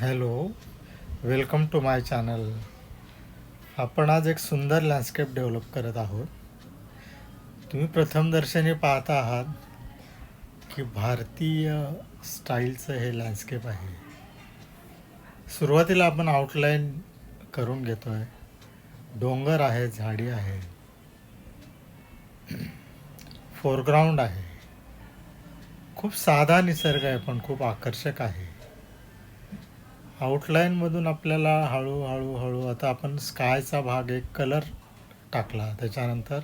Hello, welcome to my channel. आपण आज एक सुंदर लँडस्केप डेव्हलप करत आहोत. तुम्ही प्रथमदर्शनी पाहत आहात की भारतीय स्टाईलचं हे लँडस्केप आहे. सुरुवातीला आपण आउटलाईन करून घेतो आहे. डोंगर आहे, झाडी आहे, फोरग्राऊंड आहे. खूप साधा निसर्ग आहे पण खूप आकर्षक आहे. आउटलाईनमधून आपल्याला हळूहळू आता आपण स्कायचा भाग एक कलर टाकला, त्याच्यानंतर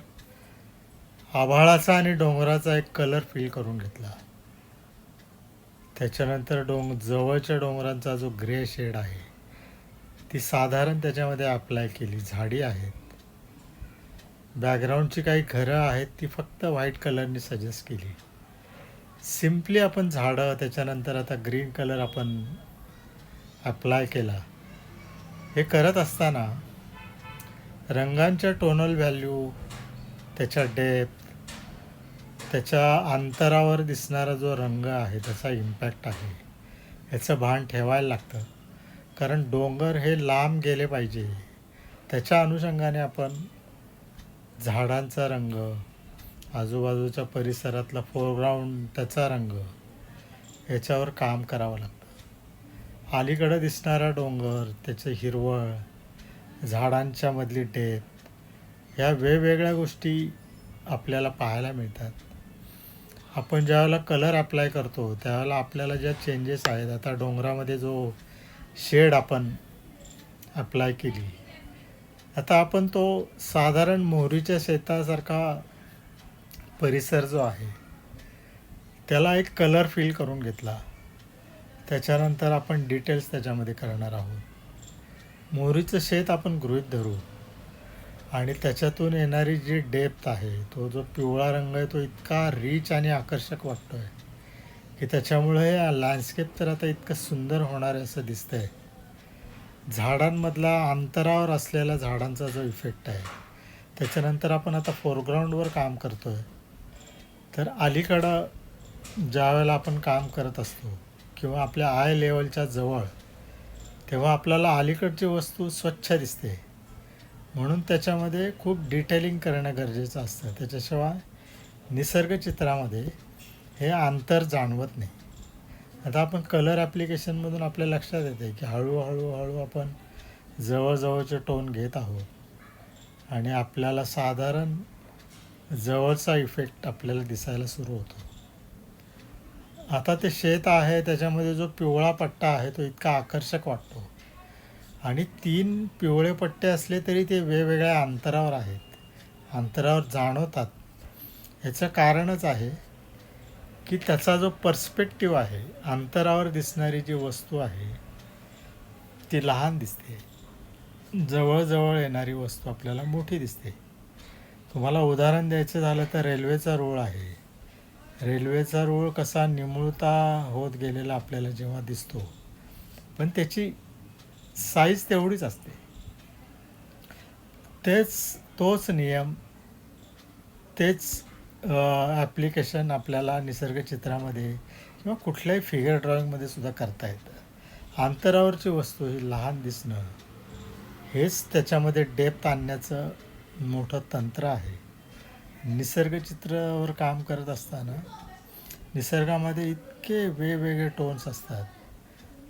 आभाळाचा आणि डोंगराचा एक कलर फिल करून घेतला. त्याच्यानंतर जवळच्या डोंगरांचा जो ग्रे शेड आहे ती साधारण त्याच्यामध्ये अप्लाय केली. झाडी आहेत, बॅकग्राऊंडची काही घरं आहेत ती फक्त व्हाईट कलरनी सजेस्ट केली. सिम्पली आपण झाडं, त्याच्यानंतर आता ग्रीन कलर आपण अप्लाय केला. हे करत असताना रंगांच्या टोनल व्हॅल्यू, त्याच्या डेप्थ, त्याच्या अंतरावर दिसणारा जो रंग आहे त्याचा इम्पॅक्ट आहे, याचं भान ठेवायला लागतं. कारण डोंगर हे लांब गेले पाहिजे, त्याच्या अनुषंगाने आपण झाडांचा रंग, आजूबाजूच्या परिसरातला फोरग्राऊंड त्याचा रंग, याच्यावर काम करावं लागतं. अलीकडं दिसणारा डोंगर, त्याचं हिरवळ, झाडांच्या मधली डेप्थ, ह्या वेगवेगळ्या गोष्टी आपल्याला पाहायला मिळतात. आपण ज्यावेळेला कलर अप्लाय करतो त्यावेळेला आपल्याला ज्या चेंजेस आहेत, आता डोंगरामध्ये जो शेड आपण अप्लाय केली, आता आपण तो साधारण मोहरीच्या शेतासारखा परिसर जो आहे त्याला एक कलर फिल करून घेतला. त्याच्यानंतर आपण डिटेल्स त्याच्यामध्ये करणार आहोत. मोहरीचं शेत आपण गृहीत धरू आणि त्याच्यातून येणारी जी डेप्थ आहे, तो जो पिवळा रंग आहे तो इतका रिच आणि आकर्षक वाटतो आहे की त्याच्यामुळे लँडस्केप तर आता इतकं सुंदर होणार आहे असं दिसतंय. झाडांमधला अंतरावर असलेला झाडांचा जो इफेक्ट आहे, त्याच्यानंतर आपण आता फोरग्राऊंडवर काम करतो आहे. तर अलीकडं ज्या वेळेला आपण काम करत असतो किंवा आपल्या आय लेवलच्या जवळ, तेव्हा आपल्याला अलीकडची वस्तू स्वच्छ दिसते, म्हणून त्याच्यामध्ये खूप डिटेलिंग करणं गरजेचं असतं. त्याच्याशिवाय निसर्गचित्रामध्ये हे अंतर जाणवत नाही. आता आपण कलर ॲप्लिकेशनमधून आपल्या लक्षात येते की हळूहळू आपण जवळजवळचे टोन घेत आहोत आणि आपल्याला साधारण जवळचा इफेक्ट आपल्याला दिसायला सुरू होतो. आता ते शेत आहे, त्याच्यामध्ये जो पिवळा पट्टा आहे तो इतका आकर्षक वाटतो आणि 3 पिवळे पट्टे असले तरी ते वेगवेगळ्या अंतरावर आहेत, अंतरावर जाणवतात. याचं कारणच आहे की त्याचा जो पर्स्पेक्टिव्ह आहे, अंतरावर दिसणारी जी वस्तू आहे ती लहान दिसते, जवळ येणारी वस्तू आपल्याला मोठी दिसते. तुम्हाला उदाहरण द्यायचं झालं तर रेल्वेचा रूळ आहे. रेल्वेचा रूळ कसा निमुळता होत गेलेला आपल्याला जेव्हा दिसतो, पण त्याची साईज तेवढीच असते. तोच नियम, तेच ॲप्लिकेशन आपल्याला निसर्गचित्रामध्ये किंवा कुठल्याही फिगर ड्रॉइंगमध्ये सुद्धा करता येतं. अंतरावरची वस्तू ही लहान दिसणं, हेच त्याच्यामध्ये डेप्थ आणण्याचं मोठं तंत्र आहे. निसर्गचित्रावर काम करत असताना निसर्गामध्ये इतके वेगवेगळे टोन्स असतात,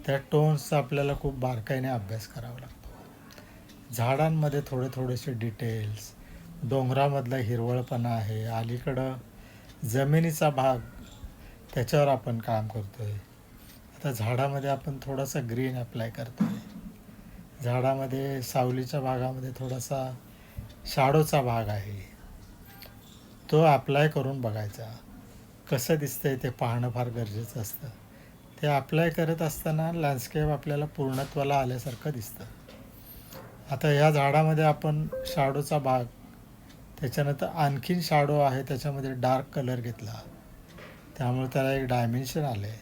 त्या टोन्सचा आपल्याला खूप बारकाईने अभ्यास करावा लागतो. झाडांमध्ये थोडेसे डिटेल्स, डोंगरामधला हिरवळपणा आहे, अलीकडं जमिनीचा भाग, त्याच्यावर आपण काम करतो आहे. आता झाडामध्ये आपण थोडासा ग्रीन अप्लाय करतो आहे. झाडामध्ये सावलीच्या भागामध्ये थोडासा शाडोचा भाग आहे, तो अप्लाय करून बघायचा. कसं दिसतंय ते पाहणं फार गरजेचं असतं. ते अप्लाय करत असताना लँडस्केप आपल्याला पूर्णत्वाला आल्यासारखं दिसतं. आता ह्या झाडामध्ये आपण शाडोचा भाग, त्याच्यानंतर आणखीन शाडो आहे, त्याच्यामध्ये डार्क कलर घेतला, त्यामुळे त्याला एक डायमेन्शन आलं आहे.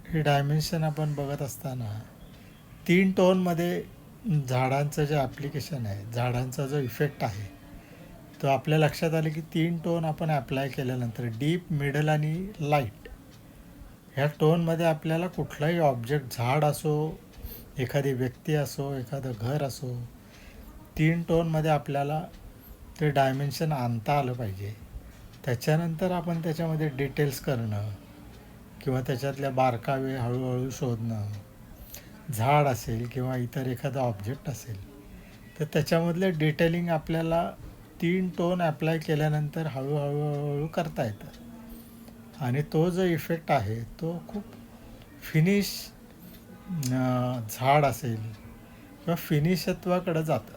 हे डायमेन्शन आपण बघत असताना 3 टोनमध्ये झाडांचं जे ॲप्लिकेशन आहे, झाडांचा जो इफेक्ट आहे, तो आपल्या लक्षात आलं की 3 टोन आपण अप्लाय केल्यानंतर डीप, मिडल आणि लाईट, ह्या टोनमध्ये आपल्याला कुठलाही ऑब्जेक्ट, झाड असो, एखादी व्यक्ती असो, एखादं घर असो, 3 टोनमध्ये आपल्याला ते डायमेन्शन आणता आलं पाहिजे. त्याच्यानंतर आपण त्याच्यामध्ये डिटेल्स करणं किंवा त्याच्यातल्या बारकावे हळूहळू शोधणं, झाड असेल किंवा इतर एखादा ऑब्जेक्ट असेल, तर त्याच्यामधले डिटेलिंग आपल्याला 3 टोन ॲप्लाय केल्यानंतर हळूहळू हळूहळू करता येतं. आणि तो जो इफेक्ट आहे तो खूप फिनिश झाड असेल किंवा फिनिशत्वाकडं जातं,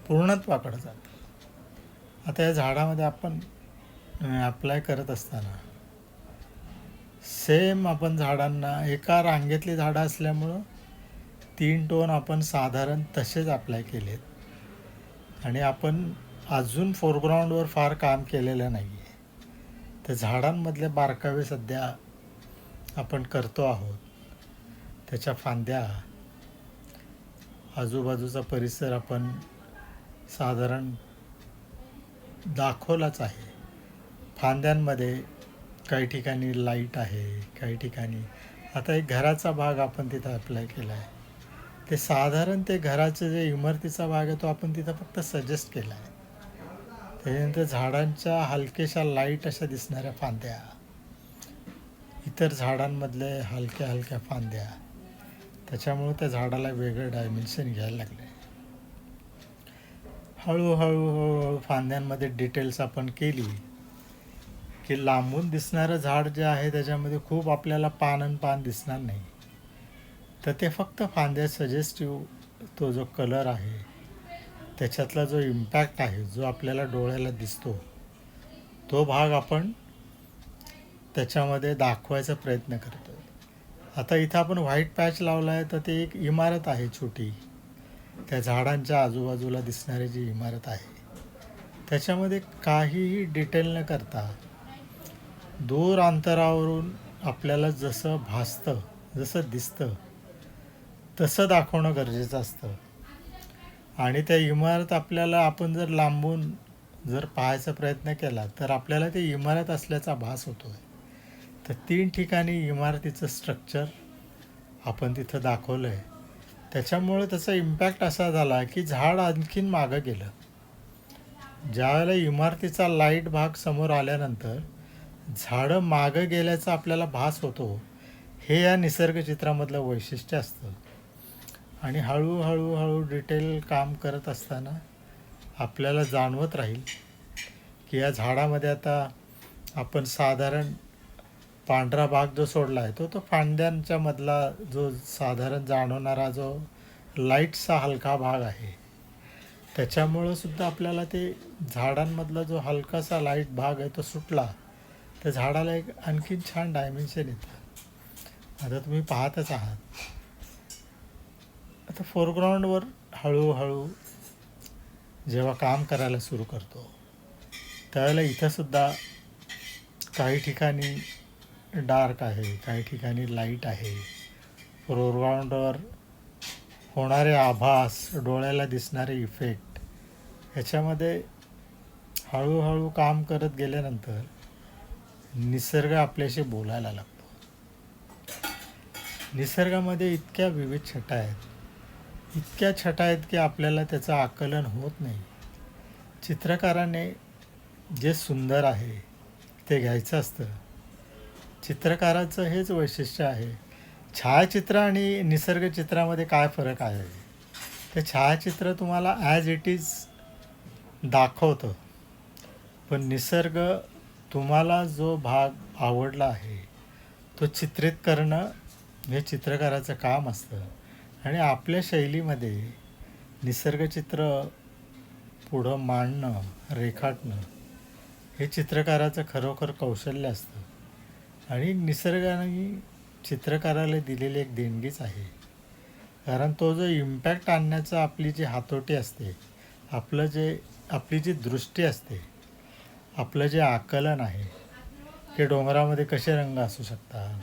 पूर्णत्वाकडं जातं. आता या झाडामध्ये आपण अप्लाय करत असताना सेम आपण झाडांना, एका रांगेतली झाडं असल्यामुळं 3 टोन आपण साधारण तसेच अप्लाय केलेत. आणि आपण अजून फोरग्राऊंडवर फार काम केलेलं नाही आहे. तर झाडांमधले बारकावे सध्या आपण करतो आहोत. त्याच्या फांद्या, आजूबाजूचा परिसर आपण साधारण दाखवलाच आहे. फांद्यांमध्ये काही ठिकाणी लाईट आहे, काही ठिकाणी आता एक घराचा भाग आपण तिथं अप्लाय केला आहे. ते साधारण ते घराचं जे इमारतीचा भाग आहे तो आपण तिथं फक्त सजेस्ट केला आहे. त्याच्यानंतर झाडांच्या हलकेशा लाईट अशा दिसणाऱ्या फांद्या, इतर झाडांमधले हलक्या हलक्या फांद्या, त्याच्यामुळं त्या झाडाला वेगळं डायमेन्शन घ्यायला लागले. हळूहळू हळूहळू फांद्यांमध्ये डिटेल्स आपण केली की लांबून दिसणारं झाड जे आहे त्याच्यामध्ये खूप आपल्याला पान दिसणार नाही. तर ते फक्त फांद्या सजेस्टिव्ह, तो जो कलर आहे त्याच्यातला जो इम्पॅक्ट आहे, जो आपल्याला डोळ्याला दिसतो, तो भाग आपण त्याच्यामध्ये दाखवायचा प्रयत्न करतो. आता इथं आपण व्हाईट पॅच लावला आहे, तर ते एक इमारत आहे छोटी, त्या झाडांच्या आजूबाजूला दिसणारी जी इमारत आहे त्याच्यामध्ये काहीही डिटेल न करता दूर अंतरावरून आपल्याला जसं भासतं, जसं दिसतं तसं दाखवणं गरजेचं असतं. आणि त्या इमारत आपल्याला, आपण जर लांबून जर पाहायचा प्रयत्न केला तर आपल्याला ती इमारत असल्याचा भास होतो आहे. तर 3 ठिकाणी इमारतीचं स्ट्रक्चर आपण तिथं दाखवलं आहे. त्याच्यामुळे त्याचा इम्पॅक्ट असा झाला की झाड आणखीन मागं गेलं. ज्यावेळेला इमारतीचा लाईट भाग समोर आल्यानंतर झाडं मागं गेल्याचा आपल्याला भास होतो. हे या निसर्गचित्रामधलं वैशिष्ट्य असतं. आणि हळूहळू हळू डिटेल काम करत असताना आपल्याला जाणवत राहील की या झाडामध्ये आता आपण साधारण पांढरा भाग जो सोडला आहे तो फांद्यांच्या मधला जो साधारण जाणवणारा जो लाईटचा हलका भाग आहे, त्याच्यामुळं सुद्धा आपल्याला ते झाडांमधला जो हलकासा लाईट भाग आहे तो सुटला तर झाडाला एक आणखीन छान डायमेन्शन येतं. आता तुम्ही पाहतच आहात. आता फोरग्राऊंडवर हळूहळू जेव्हा काम करायला सुरू करतो त्यावेळेला इथंसुद्धा काही ठिकाणी डार्क आहे, काही ठिकाणी लाईट आहे. फोरग्राऊंडवर होणारे आभास, डोळ्याला दिसणारे इफेक्ट, ह्याच्यामध्ये हळूहळू काम करत गेल्यानंतर निसर्ग आपल्याशी बोलायला लागतो. निसर्गामध्ये इतक्या विविध छटा आहेत, इतक्या छटा आहेत की आपल्याला त्याचं आकलन होत नाही. चित्रकाराने जे सुंदर आहे ते घ्यायचं असतं. चित्रकाराचं हेच वैशिष्ट्य आहे. छायाचित्र आणि निसर्गचित्रामध्ये काय फरक आहे? ते छायाचित्र तुम्हाला ॲज इट इज दाखवतं, पण निसर्ग, तुम्हाला जो भाग आवडला आहे तो चित्रित करणं हे चित्रकाराचं काम असतं. आणि आपल्या शैलीमध्ये निसर्गचित्र पुढं मांडणं, रेखाटणं हे चित्रकाराचं खरोखर कौशल्य असतं. आणि निसर्गाने चित्रकाराला दिलेली एक देणगीच आहे. कारण तो जो इम्पॅक्ट आणण्याचा आपली जी हातोटी असते, आपली जी दृष्टी असते, आपलं जे आकलन आहे की डोंगरामध्ये कसे रंग असू शकतात,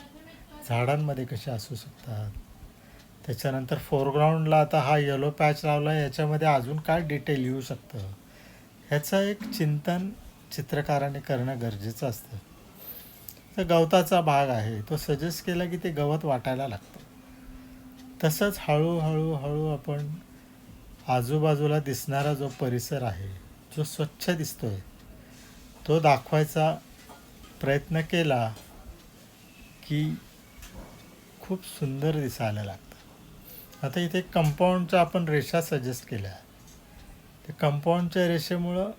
झाडांमध्ये कसे असू शकतात, त्याच्यानंतर फोरग्राऊंडला आता हा येलो पॅच लावला, याच्यामध्ये अजून काय डिटेल येऊ शकतं, ह्याचं एक चिंतन चित्रकाराने करणं गरजेचं असतं. तर गवताचा भाग आहे तो सजेस्ट केला की ते गवत वाटायला लागतं. तसंच हळूहळू हळू आपण आजूबाजूला दिसणारा जो परिसर आहे, जो स्वच्छ दिसतोय, तो दाखवायचा प्रयत्न केला की खूप सुंदर दिसायला लागतं. आता इथे कंपाऊंडच्या आपण रेषा सजेस्ट केल्या. ते कंपाऊंडच्या रेषेमुळं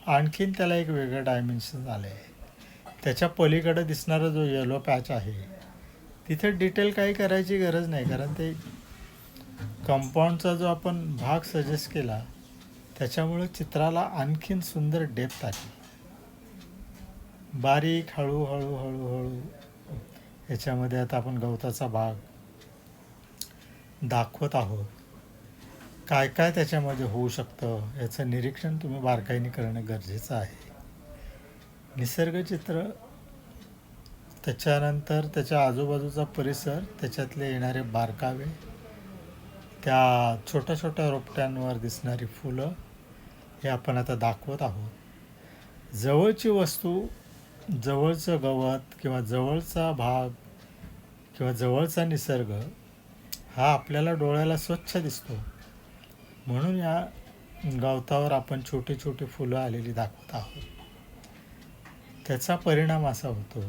आणखीन त्याला एक वेगळं डायमेन्शन आलं आहे. त्याच्या पलीकडे दिसणारा जो येलो पॅच आहे, तिथे डिटेल काही करायची गरज नाही, कारण ते कंपाऊंडचा जो आपण भाग सजेस्ट केला त्याच्यामुळे चित्राला आणखीन सुंदर डेप्थ आली. बारीक हळूहळू हळूहळू याच्यामध्ये आता आपण गवताचा भाग दाखवत आहोत. काय काय त्याच्यामध्ये होऊ शकतं याचं निरीक्षण तुम्ही बारकाईने करणं गरजेचं आहे. निसर्गचित्र, त्याच्यानंतर त्याच्या आजूबाजूचा परिसर, त्याच्यातले येणारे बारकावे, त्या छोट्या छोट्या रोपट्यांवर दिसणारी फुलं, हे आपण आता दाखवत आहोत. जवळची वस्तू, जवळचं गवत किंवा जवळचा भाग किंवा जवळचा निसर्ग हा आपल्याला डोळ्याला स्वच्छ दिसतो, म्हणून या गवतावर आपण छोटी छोटी फुलं आलेली दाखवत आहोत. त्याचा परिणाम असा होतो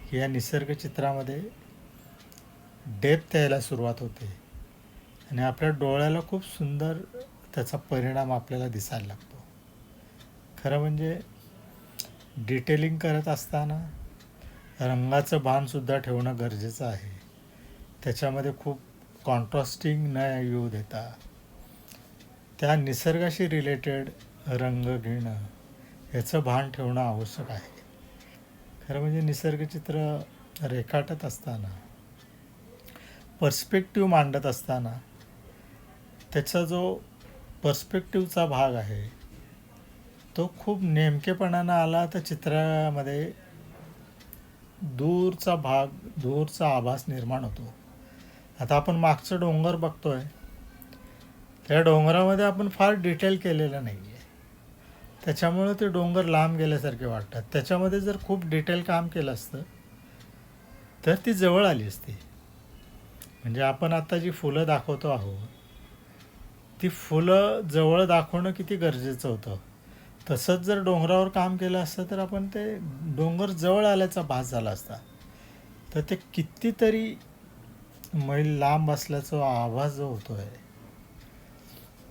की या निसर्गचित्रामध्ये डेप्थ यायला सुरुवात होते आणि आपल्या डोळ्याला खूप सुंदर त्याचा परिणाम आपल्याला दिसायला लागतो. खरं म्हणजे डिटेलिंग करत असताना रंगाचं भानसुद्धा ठेवणं गरजेचं आहे. त्याच्यामध्ये खूप कॉन्ट्रास्टिंग न येऊ देता त्या निसर्गाशी रिलेटेड रंग घेणं, याचं भान ठेवणं आवश्यक आहे. खरं म्हणजे निसर्गचित्र रेखाटत असताना, पर्स्पेक्टिव्ह मांडत असताना, त्याचा जो पर्स्पेक्टिव्हचा भाग आहे तो खूप नेमकेपणानं आला तर चित्रामध्ये दूरचा भाग, दूरचा आभास निर्माण होतो. आता आपण मागचं डोंगर बघतोय, त्या डोंगरामध्ये आपण फार डिटेल केलेलं नाही आहे, त्याच्यामुळे ते डोंगर लांब गेल्यासारखे वाटतात. त्याच्यामध्ये जर खूप डिटेल काम केलं असतं तर ती जवळ आली असती. म्हणजे आपण आता जी फुलं दाखवतो आहोत, ती फुलं जवळ दाखवणं किती गरजेचं होतं. तसंच जर डोंगरावर काम केलं असतं तर आपण ते डोंगर जवळ आल्याचा भास झाला असता. तर ते कितीतरी मैल लांब असल्याचा आभास जो होतो आहे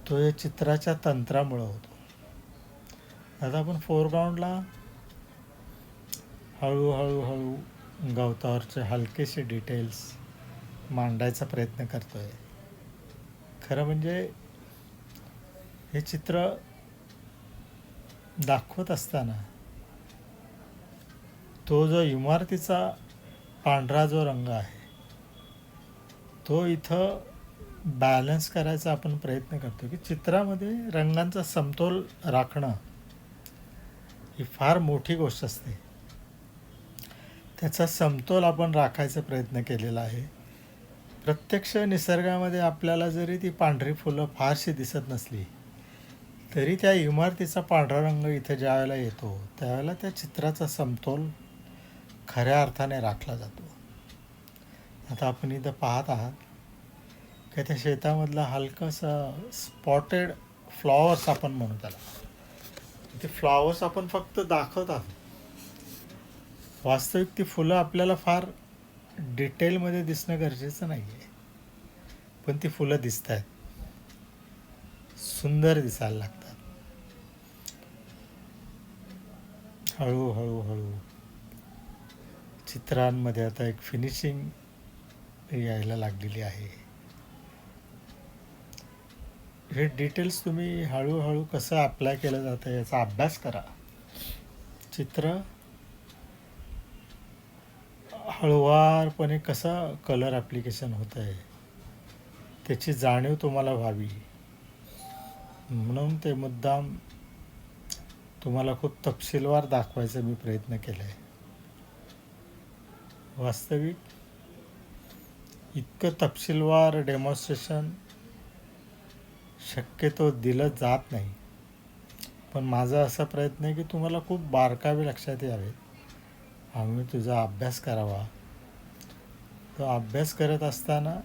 तो या चित्राच्या तंत्रामुळं होतो. आता आपण फोरग्राऊंडला हळूहळू हळू गवतावरचे हलकेसे डिटेल्स मांडायचा प्रयत्न करतो आहे. खरं म्हणजे हे चित्र दाखवत असताना तो जो इमारतीचा पांढरा जो रंग आहे तो इथं बॅलन्स करायचा आपण प्रयत्न करतो की चित्रामध्ये रंगांचा समतोल राखणं ही फार मोठी गोष्ट असते. त्याचा समतोल आपण राखायचा प्रयत्न केलेला आहे. प्रत्यक्ष निसर्गामध्ये आपल्याला जरी ती पांढरी फुलं फारशी दिसत नसली तरी त्या इमारतीचा पांढरा रंग इथं ज्या वेळेला येतो त्यावेळेला त्या चित्राचा समतोल खऱ्या अर्थाने राखला जातो. आता आपण इथं पाहत आहात की त्या शेतामधला हलकासा स्पॉटेड फ्लॉवर्स आपण म्हणू त्याला, ते फ्लॉवर्स आपण फक्त दाखवत आहोत. वास्तविक ती फुलं आपल्याला फार डिटेलमध्ये दिसणं गरजेचं नाही आहे, पण ती फुलं दिसत आहेत, सुंदर दिसायला लागतात. हळूहळू हळू चित्रांमध्ये आता एक फिनिशिंग यायला लागलेली आहे. हे डिटेल्स तुम्ही हळूहळू कसं अप्लाय केलं जातं याचा अभ्यास करा. चित्र हळुवारपणे कसं कलर ॲप्लिकेशन होतं आहे त्याची जाणीव तुम्हाला व्हावी म्हणून ते मुद्दाम तुम्हाला खूप तपशीलवार दाखवायचा मी प्रयत्न केला आहे. वास्तविक इतकं तपशीलवार डेमॉन्स्ट्रेशन शक्यतो दिलं जात नाही, पण माझा असा प्रयत्न आहे की तुम्हाला खूप बारकावे लक्षात यावेत आम्ही तुझा अभ्यास करावा. तो अभ्यास करत असताना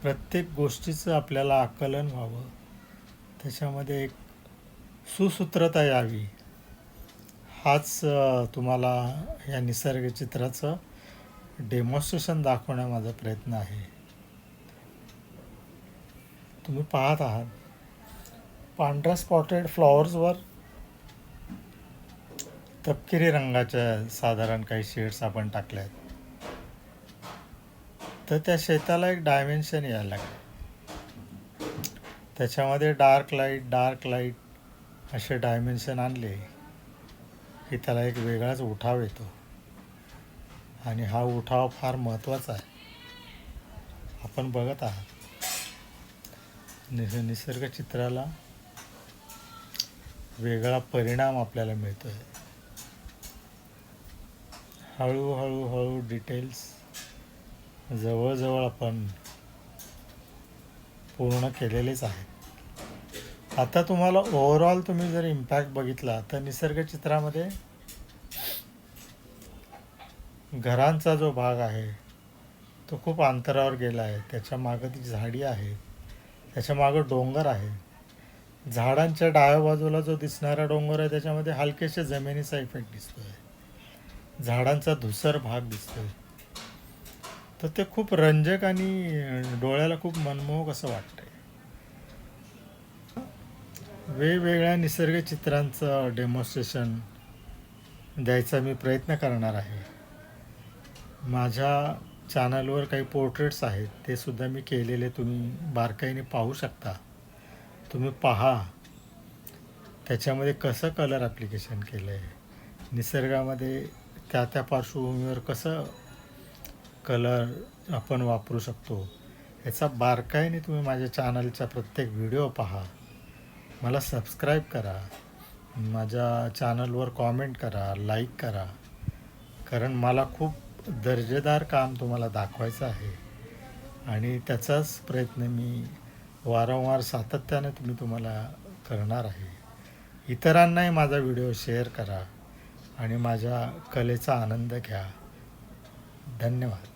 प्रत्येक गोष्टीचं आपल्याला आकलन व्हावं, त्याच्यामध्ये एक सुसूत्रता यावी, हाच तुम्हाला या निसर्ग चित्राचं डेमॉन्स्ट्रेशन दाखवण्या माझा प्रयत्न आहे. तुम्ही पाहत आहात पांढऱ्या स्पॉटेड फ्लॉवर्सवर तपकिरी रंगाच्या साधारण काही शेड्स आपण टाकले आहेत. तर त्या शेताला एक डायमेन्शन यायला लागलं. त्याच्यामध्ये डार्क लाईट असे डायमेन्शन आणले की त्याला एक वेगळाच उठाव येतो. आणि हा उठाव फार महत्त्वाचा आहे. आपण बघत आहात निसर्ग चित्राला वेगळा परिणाम आपल्याला मिळतो आहे. हळूहळू डिटेल्स जवळजवळ आपण पूर्ण केलेलेच आहेत. आता तुम्हाला ओव्हरऑल तुम्ही जर इम्पॅक्ट बघितला तर निसर्ग चित्रामध्ये घरांचा जो भाग आहे तो खूप अंतरावर गेला आहे. त्याच्या मागं ती झाडी आहे, त्याच्या मागं डोंगर आहे. झाडांच्या डाव्या बाजूला जो दिसणारा डोंगर आहे त्याच्यामध्ये हलकेशा जमिनीचा इफेक्ट दिसतो आहे, झाडांचा धुसर भाग दिसतोय. तर ते खूप रंजक आणि डोळ्याला खूप मनमोहक असं वाटतंय. वेगवेगळ्या निसर्ग चित्रांचं डेमॉन्स्ट्रेशन द्यायचा मी प्रयत्न करणार आहे. माझ्या चॅनलवर काही पोर्ट्रेट्स आहेत, ते सुद्धा मी केलेले तुम्ही बारकाईने पाहू शकता. तुम्ही पहा त्याच्यामध्ये कसं कलर ॲप्लिकेशन केलं आहे, निसर्गामध्ये त्या पार्श्वभूमीवर कसं कलर आपण वापरू शकतो, याचा बारकाईने तुम्ही माझ्या चॅनलचा प्रत्येक व्हिडिओ पहा. मला सबस्क्राईब करा, माझ्या चॅनलवर कॉमेंट करा, लाईक करा, कारण मला खूप दर्जेदार काम तुम्हाला दाखवायचं आहे. आणि त्याचाच प्रयत्न मी वारंवार सातत्याने तुम्हाला करणार आहे. इतरांनाही माझा व्हिडिओ शेअर करा आणि माझ्या कलेचा आनंद घ्या. धन्यवाद.